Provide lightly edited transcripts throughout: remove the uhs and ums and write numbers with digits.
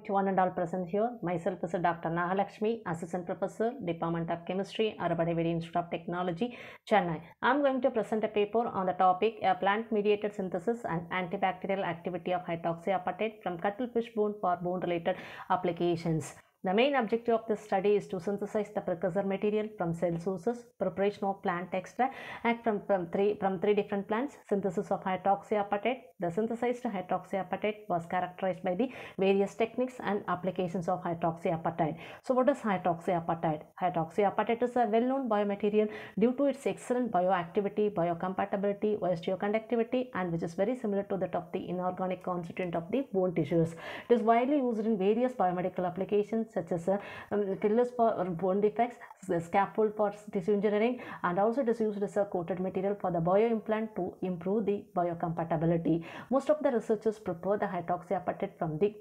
to one and all present here. Myself is Dr. Nahalakshmi, Assistant Professor, Department of Chemistry, Arabadevedi Institute of Technology, Chennai. I am going to present a paper on the topic plant-mediated synthesis and antibacterial activity of hydroxyapatite from cuttlefish bone for bone-related applications. The main objective of this study is to synthesize the precursor material from cell sources, preparation of plant extract from three different plants, synthesis of hydroxyapatite. The synthesized hydroxyapatite was characterized by the various techniques and applications of hydroxyapatite. So what is hydroxyapatite? Hydroxyapatite is a well-known biomaterial due to its excellent bioactivity, biocompatibility, osteoconductivity, and which is very similar to that of the inorganic constituent of the bone tissues. It is widely used in various biomedical applications such as fillers for bone defects, scaffold for tissue engineering, and also it is used as a coated material for the bioimplant to improve the biocompatibility. Most of the researchers prefer the hydroxyapatite from the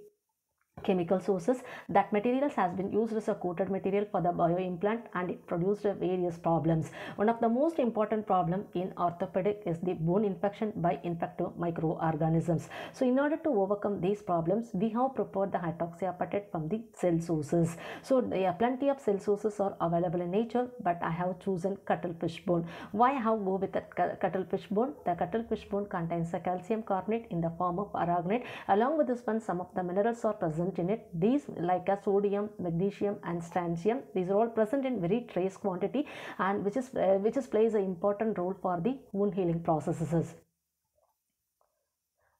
chemical sources. That materials has been used as a coated material for the bioimplant and it produced various problems. One of the most important problem in orthopedic is the bone infection by infective microorganisms. So in order to overcome these problems, we have prepared the hydroxyapatite from the cell sources. So there are plenty of cell sources are available in nature, but I have chosen cuttlefish bone. Why I have go with the cuttlefish bone? The cuttlefish bone contains a calcium carbonate in the form of aragonite. Along with this one, some of the minerals are present in it. These like a sodium, magnesium and strontium, these are all present in very trace quantity and which is plays an important role for the wound healing processes.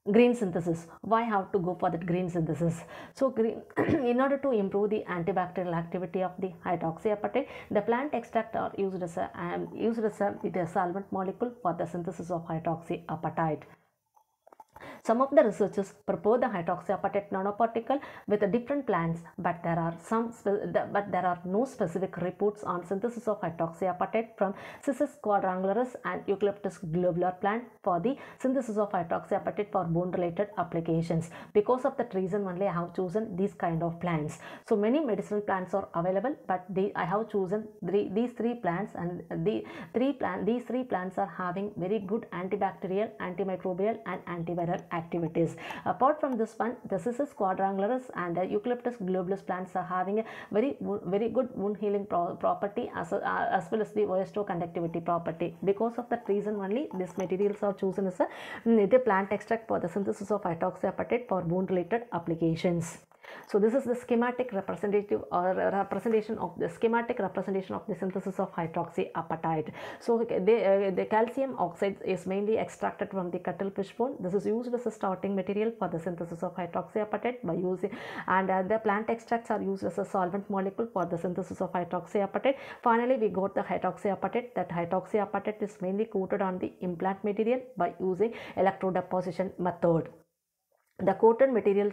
Green synthesis. Why have to go for that green synthesis? So green in order to improve the antibacterial activity of the hydroxyapatite, the plant extract are used as a solvent molecule for the synthesis of hydroxyapatite. Some of the researchers propose the hydroxyapatite nanoparticle with different plants, but there are no specific reports on synthesis of hydroxyapatite from Cissus quadrangularis and Eucalyptus globulus plant for the synthesis of hydroxyapatite for bone-related applications. Because of that reason only I have chosen these kind of plants. So many medicinal plants are available, but I have chosen these three plants, and these three plants are having very good antibacterial, antimicrobial and antiviral activities. Apart from this one, the Cissus quadrangularis and Eucalyptus globulus plants are having a very good wound healing property as well as the osteoconductivity property. Because of that reason only these materials are chosen as the plant extract for the synthesis of hydroxyapatite for bone related applications. So this is the schematic representation of the synthesis of hydroxyapatite. So the calcium oxide is mainly extracted from the cuttlefish bone. This is used as a starting material for the synthesis of hydroxyapatite by using, and the plant extracts are used as a solvent molecule for the synthesis of hydroxyapatite. Finally, we got the hydroxyapatite. That hydroxyapatite is mainly coated on the implant material by using electrodeposition method. The coated material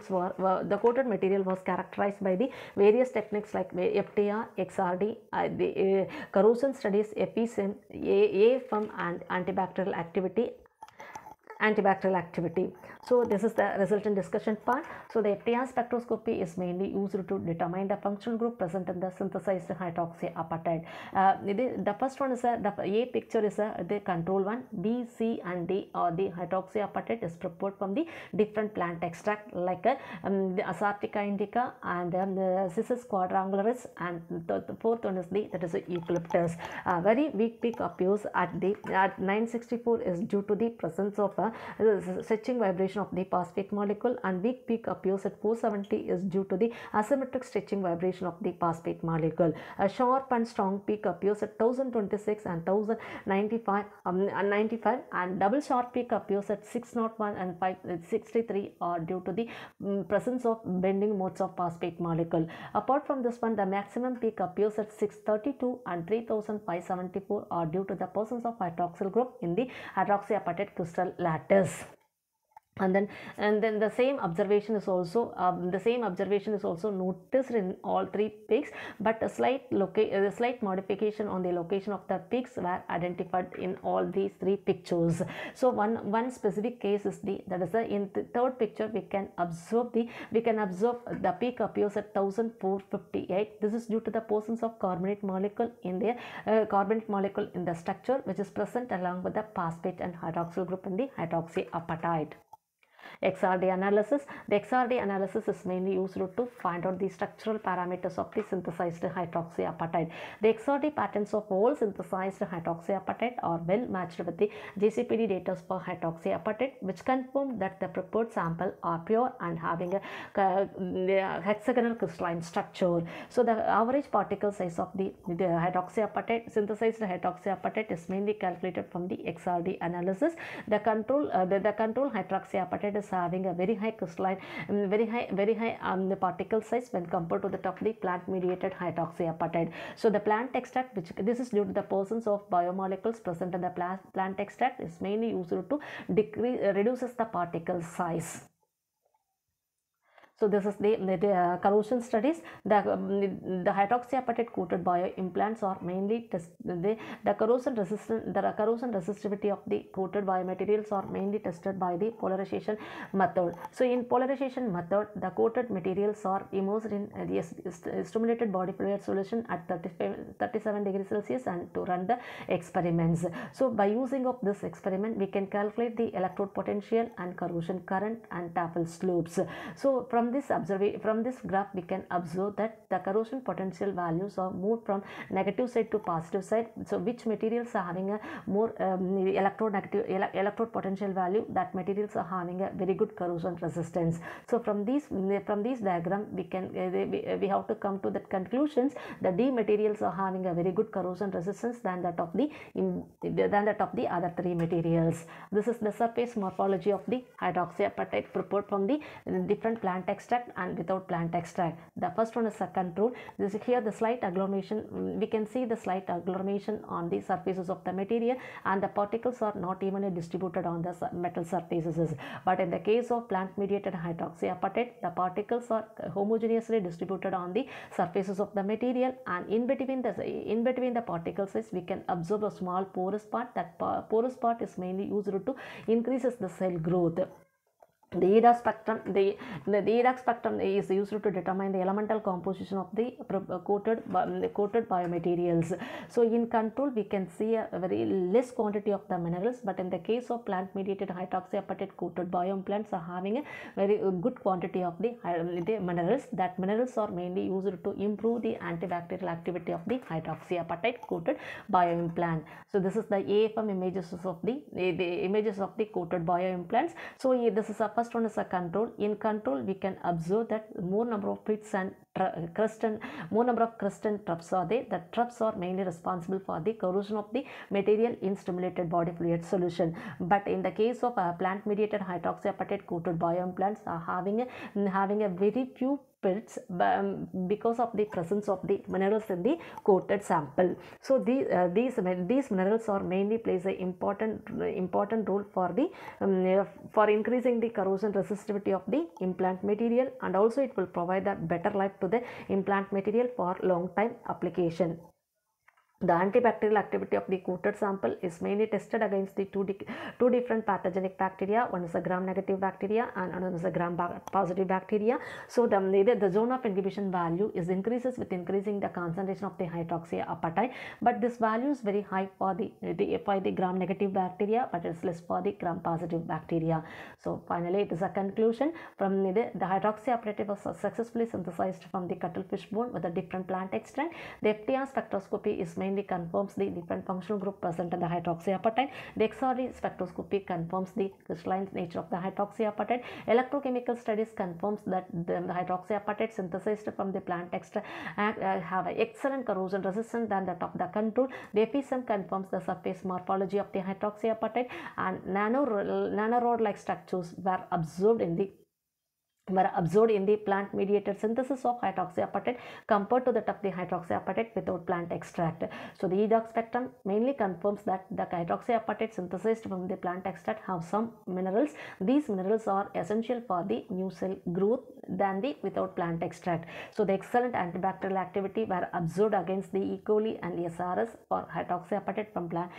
was characterized by the various techniques like FTR, XRD, the corrosion studies, EPISM, AFM and antibacterial activity. So this is the resultant discussion part. So the FTR spectroscopy is mainly used to determine the functional group present in the synthesized hydroxyapatite. The first one is the A picture is the control one. B, C and D or the hydroxyapatite is prepared from the different plant extract like the Asartica indica and the Cissus quadrangularis, and the fourth one is that is Eucalyptus. Very weak peak appears at 964 is due to the presence of stretching vibration of the phosphate molecule, and weak peak appears at 470 is due to the asymmetric stretching vibration of the phosphate molecule. A sharp and strong peak appears at 1026 and 1095 and double sharp peak appears at 601 and 563 are due to the presence of bending modes of phosphate molecule. Apart from this one, the maximum peak appears at 632 and 3574 are due to the presence of hydroxyl group in the hydroxyapatite crystal lattice. And then the same observation is also noticed in all three peaks, but a slight modification on the location of the peaks were identified in all these three pictures. So one specific case is in the third picture we can observe the peak appears at 1458. This is due to the presence of carbonate molecule in the structure which is present along with the phosphate and hydroxyl group in the hydroxyapatite. XRD analysis. The XRD analysis is mainly used to find out the structural parameters of the synthesized hydroxyapatite. The XRD patterns of all synthesized hydroxyapatite are well matched with the JCPD data for hydroxyapatite, which confirm that the prepared sample are pure and having a hexagonal crystalline structure. So the average particle size of the hydroxyapatite, synthesized hydroxyapatite, is mainly calculated from the XRD analysis. The control hydroxyapatite is having a very high crystalline, very high particle size when compared to the top of the plant mediated hydroxyapatite. So the plant extract, which this is due to the presence of biomolecules present in the plant extract, is mainly used to reduces the particle size. So this is the corrosion studies. The hydroxyapatite coated bioimplants are mainly the corrosion resistivity of the coated biomaterials are mainly tested by the polarization method. So in polarization method, the coated materials are immersed in the stimulated body fluid solution at 37 degrees Celsius and to run the experiments. So by using of this experiment, we can calculate the electrode potential and corrosion current and taffel slopes. So from this graph, we can observe that the corrosion potential values are moved from negative side to positive side. So which materials are having a more electrode potential value, that materials are having a very good corrosion resistance. So from these diagram, we have to come to the conclusions that D materials are having a very good corrosion resistance than that of the other three materials. This is the surface morphology of the hydroxyapatite prepared from the different plant extract and without plant extract. The first one is a control. This is here the slight agglomeration. We can see the slight agglomeration on the surfaces of the material, and the particles are not evenly distributed on the metal surfaces. But in the case of plant mediated hydroxyapatite, the particles are homogeneously distributed on the surfaces of the material, and in between the particle size, we can observe a small porous part. That porous part is mainly used to increases the cell growth. The EDAX spectrum is used to determine the elemental composition of the coated biomaterials. So in control, we can see a very less quantity of the minerals, but in the case of plant mediated hydroxyapatite coated bioimplants are having a very good quantity of the minerals. That minerals are mainly used to improve the antibacterial activity of the hydroxyapatite coated bioimplant. So this is the AFM images of the coated bioimplants. So this is a first one is a control. In control, we can observe that more number of pits and crust and troughs are there. The troughs are mainly responsible for the corrosion of the material in stimulated body fluid solution. But in the case of plant mediated hydroxyapatite coated bioimplants are having a very few pits because of the presence of the minerals in the coated sample. So these minerals are mainly plays an important role for the for increasing the corrosion resistivity of the implant material, and also it will provide a better life to the implant material for long time application. The antibacterial activity of the coated sample is mainly tested against the two different pathogenic bacteria. One is a gram-negative bacteria and another is a gram-positive bacteria. So the zone of inhibition value is increases with increasing the concentration of the hydroxyapatite, but this value is very high for the gram-negative bacteria, but it's less for the gram-positive bacteria. So finally, it is a conclusion from the hydroxyapatite was successfully synthesized from the cuttlefish bone with a different plant extract. The FTR spectroscopy is mainly confirms the different functional group present in the hydroxyapatite. The XRD spectroscopy confirms the crystalline nature of the hydroxyapatite. Electrochemical studies confirms that the hydroxyapatite synthesized from the plant extract have an excellent corrosion resistance than that of the control. The FESM confirms the surface morphology of the hydroxyapatite, and nanorod-like structures were observed in the plant mediated synthesis of hydroxyapatite compared to that of the hydroxyapatite without plant extract. So the EDOX spectrum mainly confirms that the hydroxyapatite synthesized from the plant extract have some minerals. These minerals are essential for the new cell growth, than the without plant extract. So the excellent antibacterial activity were observed against the E. coli and SRS or hydroxyapatite from plant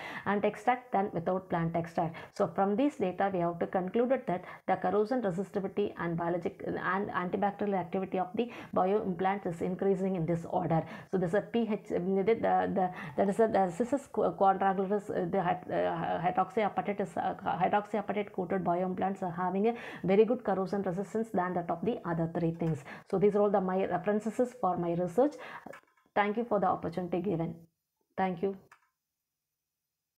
extract than without plant extract. So from these data, we have to conclude that the corrosion resistivity and biologic and antibacterial activity of the bioimplants is increasing in this order. So this is a pH. That is the Cissus quadrangularis. The hydroxyapatite coated bioimplants are having a very good corrosion resistance than that of the other three things. So these are all my references for my research. Thank you for the opportunity given. Thank you.